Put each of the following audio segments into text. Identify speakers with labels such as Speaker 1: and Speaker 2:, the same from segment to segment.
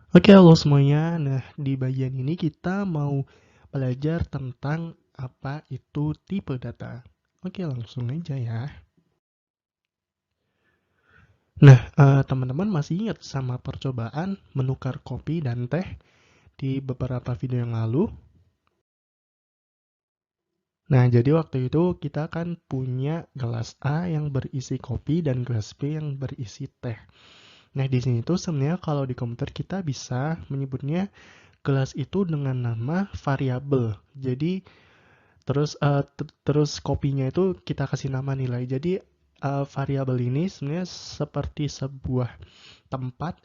Speaker 1: Oke, halo semuanya. Nah, di bagian ini kita mau belajar tentang apa itu tipe data. Oke, langsung aja ya. Nah, teman-teman masih ingat sama percobaan menukar kopi dan teh di beberapa video yang lalu? Nah, jadi waktu itu kita kan punya gelas A yang berisi kopi dan gelas B yang berisi teh. Nah, di sini tuh sebenarnya kalau di komputer kita bisa menyebutnya gelas itu dengan nama variabel. Jadi terus kopinya itu kita kasih nama nilai. Jadi variabel ini sebenarnya seperti sebuah tempat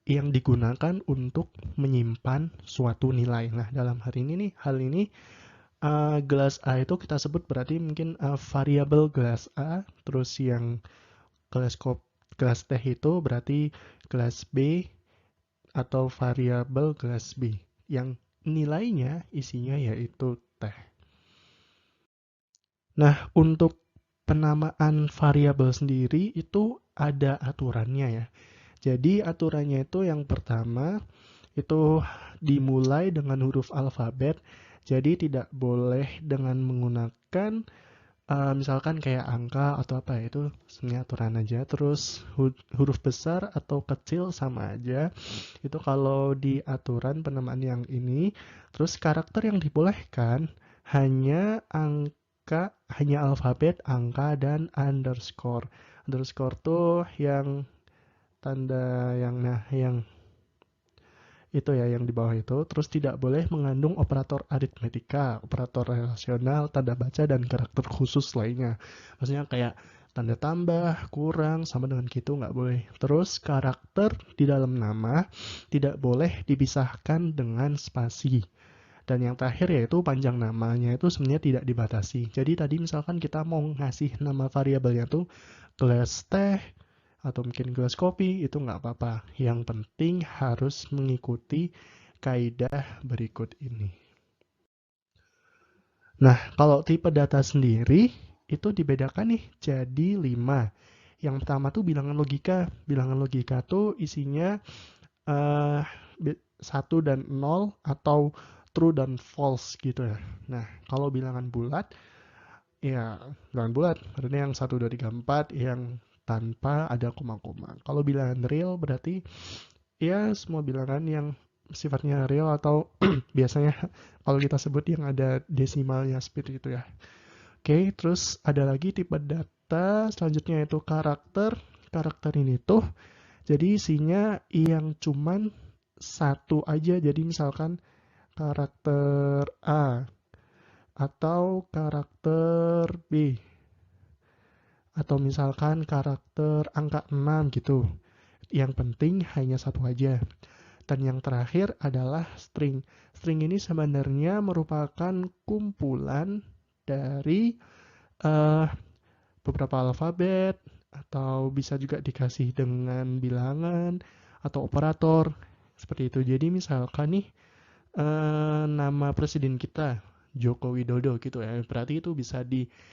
Speaker 1: yang digunakan untuk menyimpan suatu nilai. Nah, dalam hal ini gelas A itu kita sebut berarti mungkin variabel gelas A, terus yang gelas kop gelas teh itu berarti gelas B atau variabel gelas B yang nilainya isinya yaitu teh. Nah, untuk penamaan variabel sendiri itu ada aturannya ya. Jadi aturannya itu yang pertama itu dimulai dengan huruf alfabet. Jadi tidak boleh dengan menggunakan misalkan kayak angka atau apa ya, itu sebenarnya aturan aja. Terus huruf besar atau kecil sama aja. Itu kalau di aturan penamaan yang ini. Terus karakter yang dibolehkan hanya hanya alfabet, angka, dan underscore. Underscore tuh yang tanda yang itu ya yang di bawah itu. Terus tidak boleh mengandung operator aritmetika, operator relasional, tanda baca, dan karakter khusus lainnya. Maksudnya kayak tanda tambah, kurang, sama dengan gitu nggak boleh. Terus karakter di dalam nama tidak boleh dipisahkan dengan spasi. Dan yang terakhir yaitu panjang namanya itu sebenarnya tidak dibatasi. Jadi tadi misalkan kita mau ngasih nama variabelnya tuh gelas teh atau mungkin gelas kopi, itu nggak apa-apa. Yang penting harus mengikuti kaidah berikut ini. Nah, kalau tipe data sendiri itu dibedakan nih jadi 5. Yang pertama tuh bilangan logika. Bilangan logika tuh isinya eh 1 dan 0 atau true dan false gitu ya. Nah, kalau bilangan bulat, ya bilangan bulat berarti yang 1, 2, 3, 4 yang tanpa ada koma-koma. Kalau bilangan real berarti ya semua bilangan yang sifatnya real atau biasanya kalau kita sebut yang ada desimalnya seperti itu ya. Oke, terus ada lagi tipe data selanjutnya yaitu karakter. Karakter ini tuh jadi isinya yang cuman satu aja. Jadi misalkan karakter A atau karakter B atau misalkan karakter angka 6 gitu. Yang penting hanya satu aja. Dan yang terakhir adalah string. String ini sebenarnya merupakan kumpulan dari uh, beberapa alfabet atau bisa juga dikasih dengan bilangan atau operator seperti itu. Jadi misalkan nih nama presiden kita Joko Widodo gitu ya. Berarti itu bisa dimasukin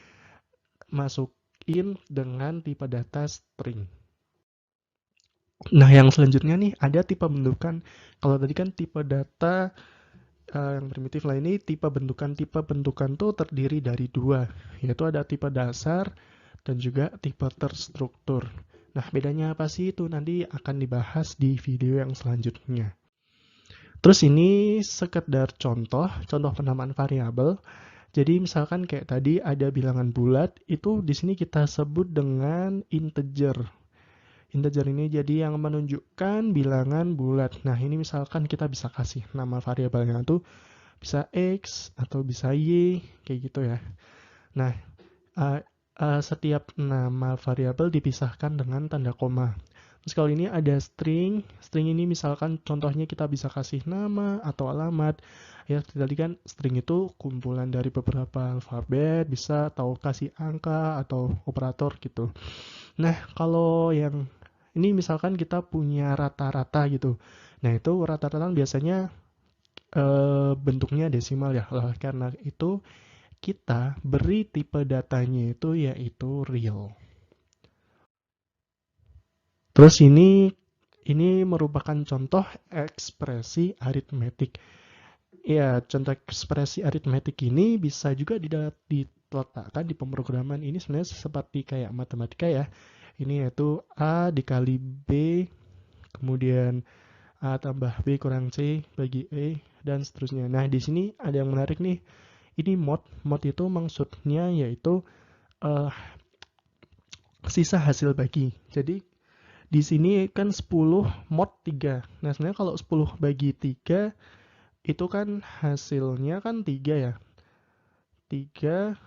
Speaker 1: dengan tipe data string. Nah, yang selanjutnya nih ada tipe bentukan. Kalau tadi kan tipe data yang primitif lah, ini tipe bentukan. Tipe bentukan tuh terdiri dari dua, yaitu ada tipe dasar dan juga tipe terstruktur. Nah, bedanya apa sih itu nanti akan dibahas di video yang selanjutnya. Terus ini sekedar contoh penamaan variabel. Jadi misalkan kayak tadi ada bilangan bulat, itu di sini kita sebut dengan integer. Integer ini jadi yang menunjukkan bilangan bulat. Nah, ini misalkan kita bisa kasih nama variabelnya tuh bisa X atau bisa Y, kayak gitu ya. Nah, uh, setiap nama variabel dipisahkan dengan tanda koma. Terus kalau ini ada string, string ini misalkan contohnya kita bisa kasih nama atau alamat. Ya, tadi kan string itu kumpulan dari beberapa alfabet, bisa atau kasih angka atau operator gitu. Nah, kalau yang ini misalkan kita punya rata-rata gitu. Nah, itu rata-rata biasanya bentuknya desimal ya. Karena itu kita beri tipe datanya itu yaitu real. Terus ini Ini merupakan contoh ekspresi aritmetik. Ya, contoh ekspresi aritmetik ini bisa juga diletakkan di pemrograman. Ini sebenarnya seperti kayak matematika ya. Ini yaitu A dikali B, kemudian A tambah B kurang C bagi E, dan seterusnya. Nah, di sini ada yang menarik nih. Ini mod. Mod itu maksudnya yaitu eh, sisa hasil bagi. Jadi, di sini kan 10 mod 3. Nah, sebenarnya kalau 10 bagi 3, itu kan hasilnya kan 3 ya. 3,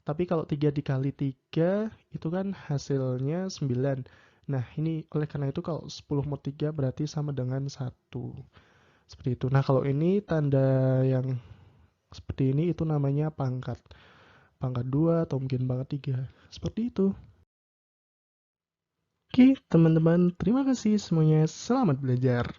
Speaker 1: tapi kalau 3 dikali 3, itu kan hasilnya 9. Nah, ini oleh karena itu kalau 10 mod 3 berarti sama dengan 1. Seperti itu. Nah, kalau ini tanda yang seperti ini itu namanya pangkat. Pangkat 2 atau mungkin pangkat 3. Seperti itu. Oke, teman-teman, terima kasih semuanya. Selamat belajar.